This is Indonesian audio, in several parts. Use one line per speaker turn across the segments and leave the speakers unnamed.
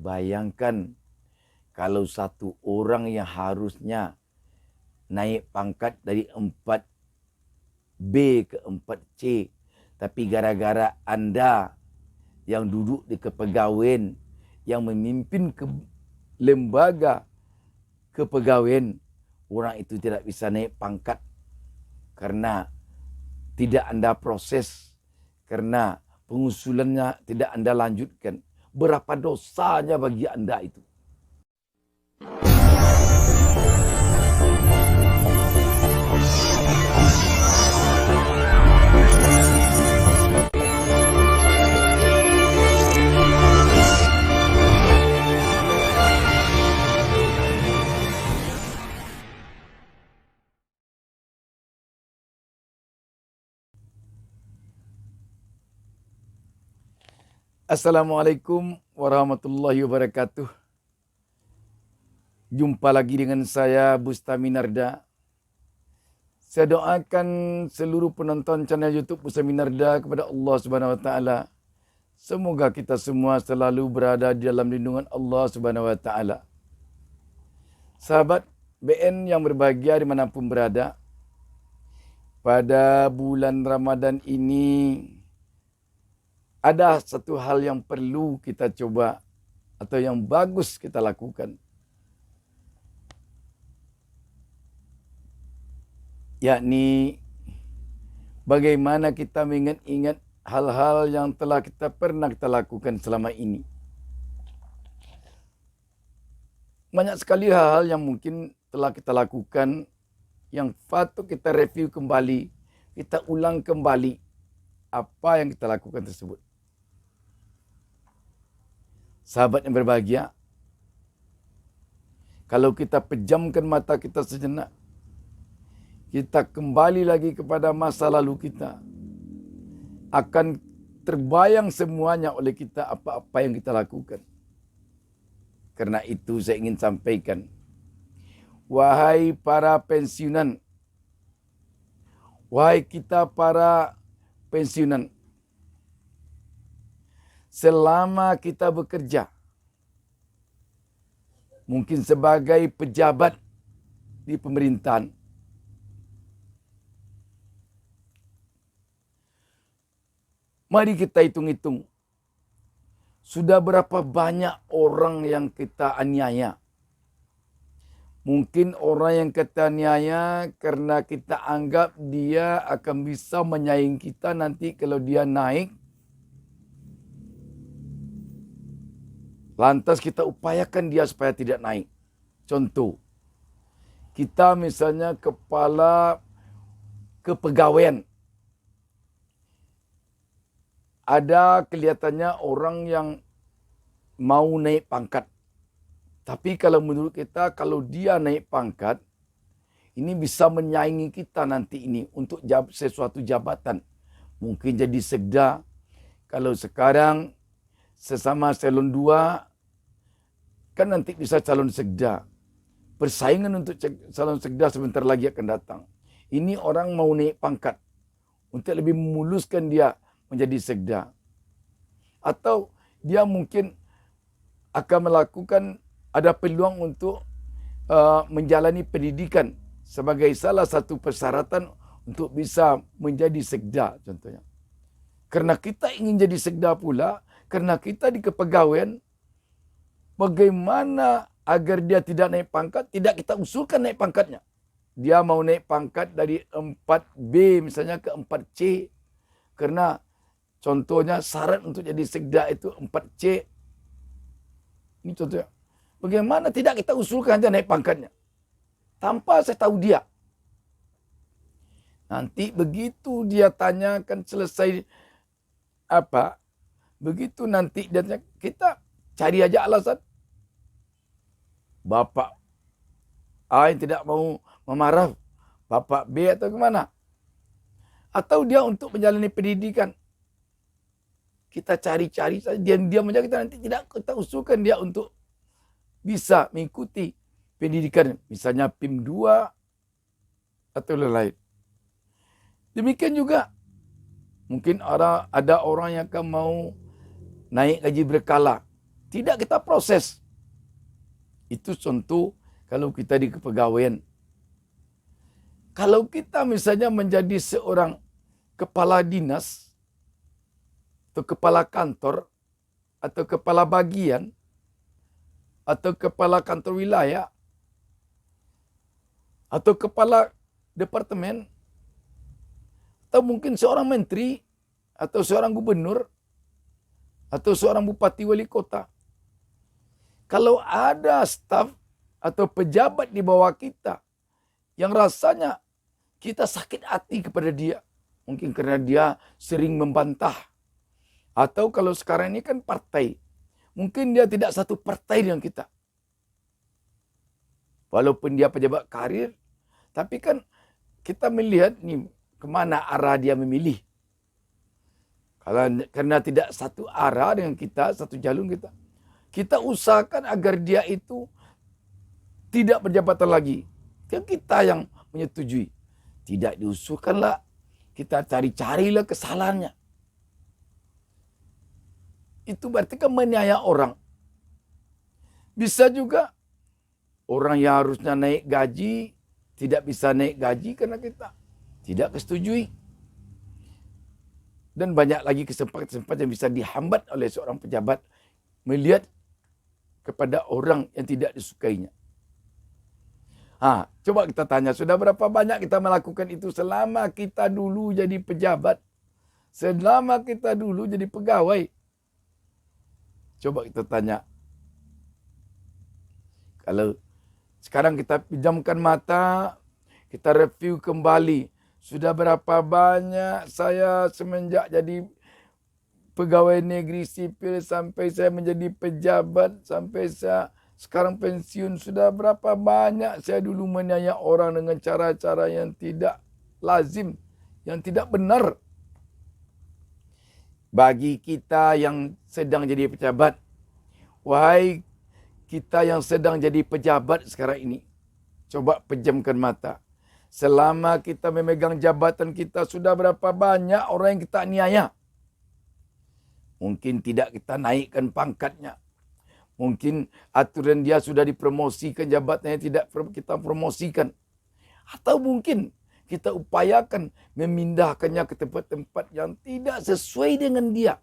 Bayangkan kalau satu orang yang harusnya naik pangkat dari 4B ke 4C, tapi gara-gara Anda yang duduk di kepegawaian, yang memimpin lembaga kepegawaian, orang itu tidak bisa naik pangkat karena tidak Anda proses, karena pengusulannya tidak Anda lanjutkan. Berapa dosanya bagi Anda itu? Assalamualaikum warahmatullahi wabarakatuh. Jumpa lagi dengan saya, Bustami Narda. Saya doakan seluruh penonton channel YouTube Bustami Narda kepada Allah Subhanahu Wa Taala. Semoga kita semua selalu berada di dalam lindungan Allah Subhanahu Wa Taala. Sahabat BN yang berbahagia dimanapun berada, pada bulan Ramadan ini ada satu hal yang perlu kita coba atau yang bagus kita lakukan. Yakni bagaimana kita mengingat-ingat hal-hal yang telah kita pernah kita lakukan selama ini. Banyak sekali hal-hal yang mungkin telah kita lakukan yang patut kita review kembali, kita ulang kembali apa yang kita lakukan tersebut. Sahabat yang berbahagia, kalau kita pejamkan mata kita sejenak, kita kembali lagi kepada masa lalu kita, akan terbayang semuanya oleh kita apa-apa yang kita lakukan. Karena itu saya ingin sampaikan, wahai para pensiunan, wahai kita para pensiunan, selama kita bekerja, mungkin sebagai pejabat di pemerintahan, mari kita hitung-hitung, sudah berapa banyak orang yang kita aniaya. Mungkin orang yang kita aniaya karena kita anggap dia akan bisa menyaing kita nanti kalau dia naik. Lantas kita upayakan dia supaya tidak naik. Contoh, kita misalnya kepala kepegawaian. Ada kelihatannya orang yang mau naik pangkat. Tapi kalau menurut kita, kalau dia naik pangkat, ini bisa menyaingi kita nanti ini untuk sesuatu jabatan. Mungkin jadi sekda. Kalau sekarang sesama salon 2, kan nanti bisa calon sekda. Persaingan untuk calon sekda sebentar lagi akan datang. Ini orang mau naik pangkat untuk lebih memuluskan dia menjadi sekda. Atau dia mungkin akan melakukan, ada peluang untuk menjalani pendidikan sebagai salah satu persyaratan untuk bisa menjadi sekda contohnya. Karena kita ingin jadi sekda pula, karena kita di kepegawaian, bagaimana agar dia tidak naik pangkat, tidak kita usulkan naik pangkatnya. Dia mau naik pangkat dari 4B misalnya ke 4C. Karena contohnya syarat untuk jadi sekda itu 4C. Ini contohnya. Bagaimana tidak kita usulkan dia naik pangkatnya. Tanpa saya tahu dia. Nanti begitu dia tanyakan selesai apa, begitu nanti dia tanya, kita cari aja alasan. Bapak A yang tidak mau memarah, Bapak B atau kemana. Atau dia untuk menjalani pendidikan. Kita cari-cari saja, diam-diam saja, kita nanti tidak kita usulkan dia untuk bisa mengikuti pendidikan. Misalnya PIM 2 atau lain-lain. Demikian juga, mungkin ada orang yang akan mau naik gaji berkala. tidak kita proses. Itu contoh kalau kita di kepegawaian. Kalau kita misalnya menjadi seorang kepala dinas, atau kepala kantor, atau kepala bagian, atau kepala kantor wilayah, atau kepala departemen, atau mungkin seorang menteri, atau seorang gubernur, atau seorang bupati wali kota. Kalau ada staf atau pejabat di bawah kita yang rasanya kita sakit hati kepada dia, mungkin karena dia sering membantah. Atau kalau sekarang ini kan partai, mungkin dia tidak satu partai dengan kita. Walaupun dia pejabat karir, tapi kan kita melihat nih kemana arah dia memilih. Karena tidak satu arah dengan kita, satu jalur kita. Kita usahakan agar dia itu tidak berjabatan lagi. Kan kita yang menyetujui. Tidak diusulkanlah, kita cari-carilah kesalahannya. Itu berarti kan menyayang orang. Bisa juga orang yang harusnya naik gaji, tidak bisa naik gaji karena kita tidak kesetujui. Dan banyak lagi kesempatan-kesempatan yang bisa dihambat oleh seorang pejabat melihat kepada orang yang tidak disukainya. Coba kita tanya, sudah berapa banyak kita melakukan itu selama kita dulu jadi pejabat? Selama kita dulu jadi pegawai? Coba kita tanya. Kalau sekarang kita pejamkan mata, kita review kembali. Sudah berapa banyak saya semenjak jadi pegawai negeri sipil sampai saya menjadi pejabat, sampai saya sekarang pensiun, sudah berapa banyak saya dulu menyayang orang dengan cara-cara yang tidak lazim, yang tidak benar. Bagi kita yang sedang jadi pejabat, wahai kita yang sedang jadi pejabat sekarang ini, coba pejamkan mata. Selama kita memegang jabatan kita, sudah berapa banyak orang yang kita aniaya. Mungkin tidak kita naikkan pangkatnya. Mungkin aturan dia sudah dipromosikan, jabatannya tidak kita promosikan. Atau mungkin kita upayakan memindahkannya ke tempat-tempat yang tidak sesuai dengan dia.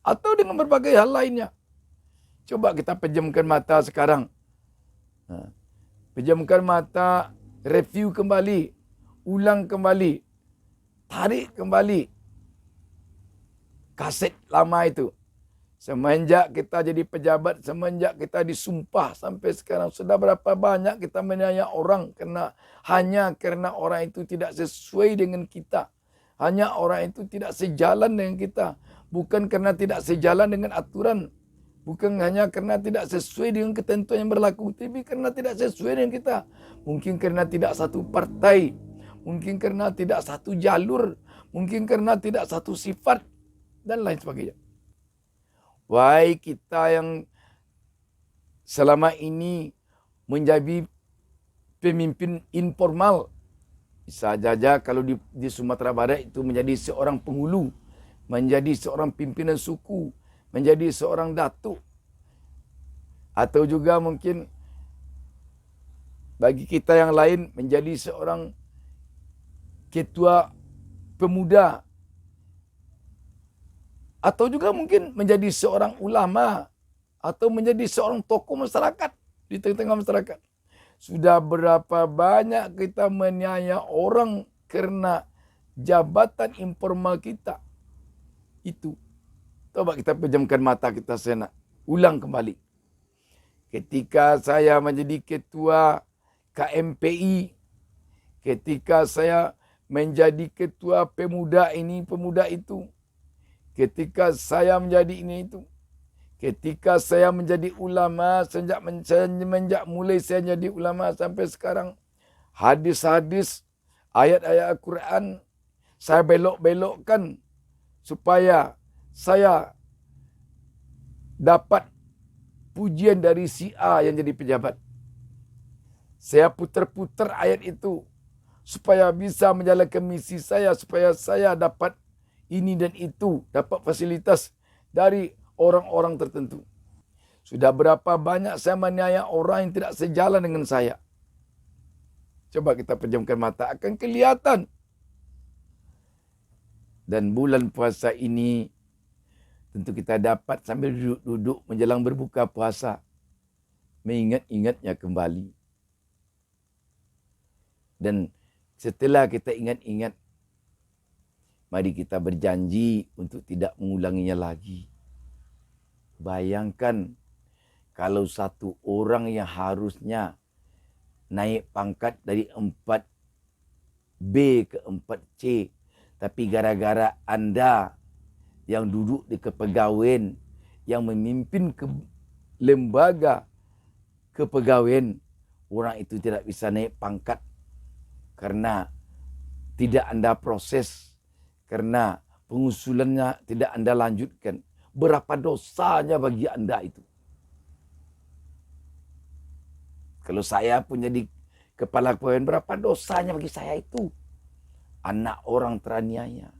Atau dengan berbagai hal lainnya. Coba kita pejamkan mata sekarang. Pejamkan mata, review kembali, ulang kembali, tarik kembali kaset lama itu. Semenjak kita jadi pejabat, semenjak kita disumpah sampai sekarang, sudah berapa banyak kita menyayang orang hanya karena orang itu tidak sesuai dengan kita. Hanya orang itu tidak sejalan dengan kita. Bukan karena tidak sejalan dengan aturan. Bukan hanya karena tidak sesuai dengan ketentuan yang berlaku. Tapi karena tidak sesuai dengan kita. Mungkin karena tidak satu partai. Mungkin karena tidak satu jalur. Mungkin karena tidak satu sifat. Dan lain sebagainya. Wahai kita yang selama ini menjadi pemimpin informal. Bisa saja kalau di Sumatera Barat itu menjadi seorang penghulu. Menjadi seorang pimpinan suku. Menjadi seorang datuk. Atau juga mungkin bagi kita yang lain menjadi seorang ketua pemuda. Atau juga mungkin menjadi seorang ulama. Atau menjadi seorang tokoh masyarakat. Di tengah-tengah masyarakat. Sudah berapa banyak kita menyayang orang karena jabatan informal kita. Itu. Coba kita pejamkan mata kita sejenak. Ulang kembali. Ketika saya menjadi ketua KMPI. Ketika saya menjadi ketua pemuda ini, pemuda itu. Ketika saya menjadi ini itu. Ketika saya menjadi ulama, sejak mulai saya jadi ulama sampai sekarang. Hadis-hadis, ayat-ayat Al-Quran, saya belok-belokkan supaya saya dapat pujian dari si A yang jadi pejabat. Saya putar-putar ayat itu supaya bisa menjalankan misi saya, supaya saya dapat ini dan itu, dapat fasilitas dari orang-orang tertentu. Sudah berapa banyak saya menganiaya orang yang tidak sejalan dengan saya. Coba kita pejamkan mata, akan kelihatan. Dan bulan puasa ini tentu kita dapat sambil duduk-duduk menjelang berbuka puasa, mengingat-ingatnya kembali. Dan setelah kita ingat-ingat, mari kita berjanji untuk tidak mengulanginya lagi. Bayangkan kalau satu orang yang harusnya naik pangkat dari 4B ke 4C, tapi gara-gara Anda yang duduk di kepegawaian, yang memimpin ke lembaga kepegawaian, orang itu tidak bisa naik pangkat karena tidak Anda proses, karena pengusulannya tidak Anda lanjutkan. Berapa dosanya bagi Anda itu? Kalau saya pun jadi kepala kepegawaian, berapa dosanya bagi saya itu? Anak orang teraniaya.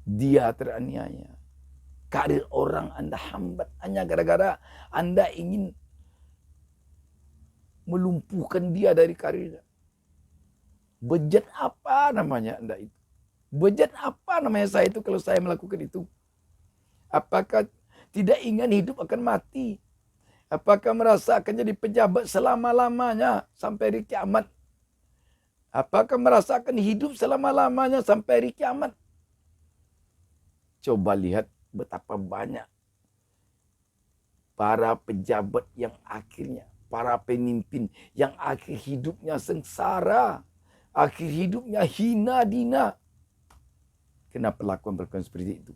Dia teraniaya. Karir orang Anda hambat hanya gara-gara Anda ingin melumpuhkan dia dari karirnya. Bejat apa namanya Anda itu? Bejat apa namanya saya itu kalau saya melakukan itu? Apakah tidak ingat hidup akan mati? Apakah merasa akan jadi pejabat selama-lamanya sampai hari kiamat? Apakah merasa akan hidup selama-lamanya sampai hari kiamat? Coba lihat betapa banyak para pejabat yang akhirnya, para pemimpin yang akhir hidupnya sengsara, akhir hidupnya hina dina. Kenapa perlakuan-perlakuan seperti itu?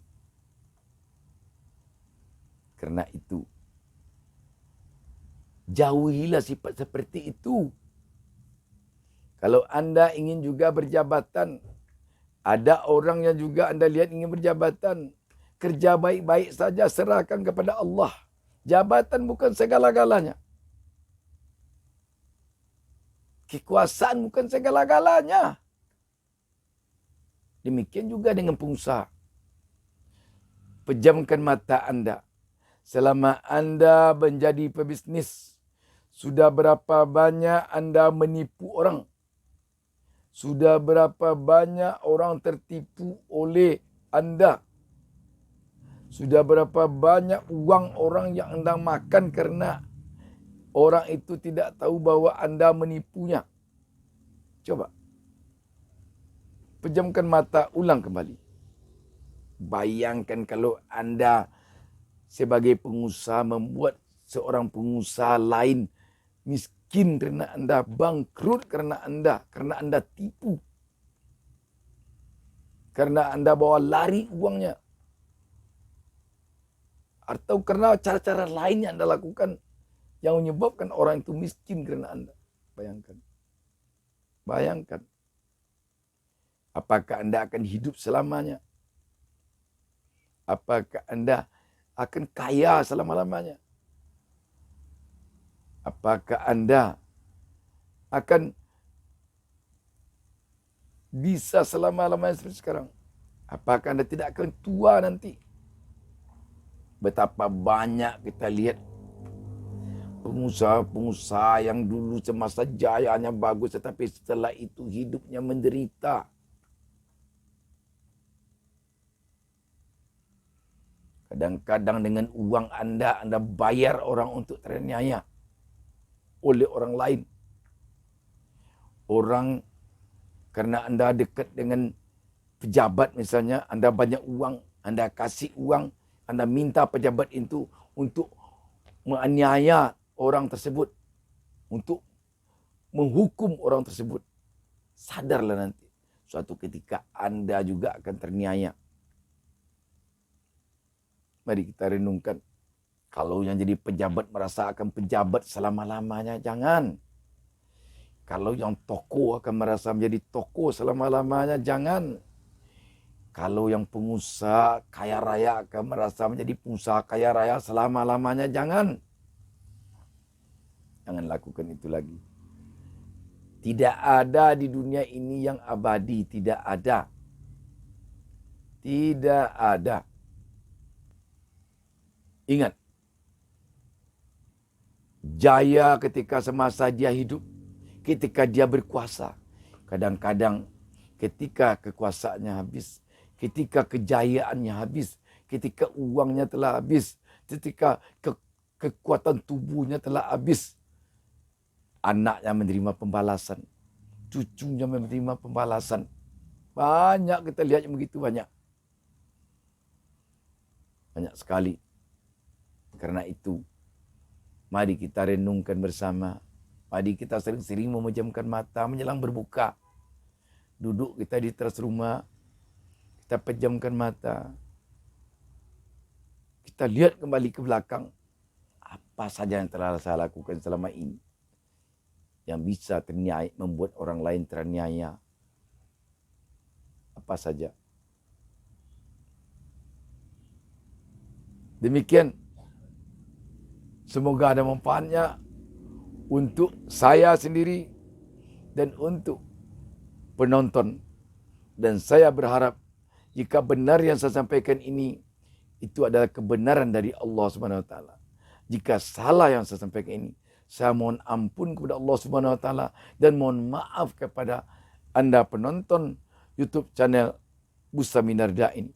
Karena itu, jauhilah sifat seperti itu. Kalau Anda ingin juga berjabatan, ada orang yang juga Anda lihat ingin berjabatan, kerja baik-baik saja, serahkan kepada Allah. Jabatan bukan segala-galanya. Kekuasaan bukan segala-galanya. Demikian juga dengan pengusaha. Pejamkan mata Anda. Selama Anda menjadi pebisnis, sudah berapa banyak Anda menipu orang? Sudah berapa banyak orang tertipu oleh Anda? Sudah berapa banyak uang orang yang Anda makan karena orang itu tidak tahu bahwa Anda menipunya? Coba. Pejamkan mata, ulang kembali. Bayangkan kalau Anda sebagai pengusaha membuat seorang pengusaha lain miskin karena Anda, bangkrut karena Anda tipu. Karena Anda bawa lari uangnya. Atau karena cara-cara lain yang Anda lakukan yang menyebabkan orang itu miskin karena Anda. Bayangkan. Bayangkan. Apakah Anda akan hidup selamanya? Apakah Anda akan kaya selama-lamanya? Apakah Anda akan bisa selama-lamanya seperti sekarang? Apakah Anda tidak akan tua nanti? Betapa banyak kita lihat pengusaha-pengusaha yang dulu semasa jayanya bagus, tetapi setelah itu hidupnya menderita. Kadang-kadang dengan uang Anda bayar orang untuk teraniaya oleh orang lain. Orang karena Anda dekat dengan pejabat misalnya, Anda banyak uang, Anda kasih uang, Anda minta pejabat itu untuk menganiaya orang tersebut, untuk menghukum orang tersebut. Sadarlah nanti, suatu ketika Anda juga akan terniaya. Mari kita renungkan. Kalau yang jadi pejabat merasa akan pejabat selama-lamanya, jangan. Kalau yang tokoh akan merasa menjadi tokoh selama-lamanya, jangan. Kalau yang pengusaha kaya raya akan merasa menjadi pengusaha kaya raya selama-lamanya, jangan. Jangan lakukan itu lagi. Tidak ada di dunia ini yang abadi, tidak ada. Tidak ada. Ingat, jaya ketika semasa dia hidup, ketika dia berkuasa. Kadang-kadang ketika kekuasaannya habis, ketika kejayaannya habis, ketika uangnya telah habis, ketika kekuatan tubuhnya telah habis, anaknya menerima pembalasan, cucunya menerima pembalasan. Banyak kita lihat yang begitu banyak. Banyak sekali. Karena itu, mari kita renungkan bersama. Mari kita sering-sering memejamkan mata menjelang berbuka. Duduk kita di teras rumah, kita pejamkan mata. Kita lihat kembali ke belakang. Apa saja yang telah saya lakukan selama ini. Yang bisa membuat orang lain teraniaya. Apa saja. Demikian. Semoga ada manfaatnya untuk saya sendiri dan untuk penonton. Dan saya berharap jika benar yang saya sampaikan ini itu adalah kebenaran dari Allah Subhanahu wa taala. Jika salah yang saya sampaikan ini, saya mohon ampun kepada Allah Subhanahu wa taala dan mohon maaf kepada Anda penonton YouTube channel Bustami Nardain.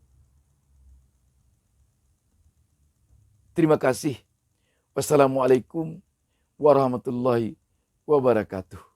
Terima kasih. Wassalamualaikum warahmatullahi wabarakatuh.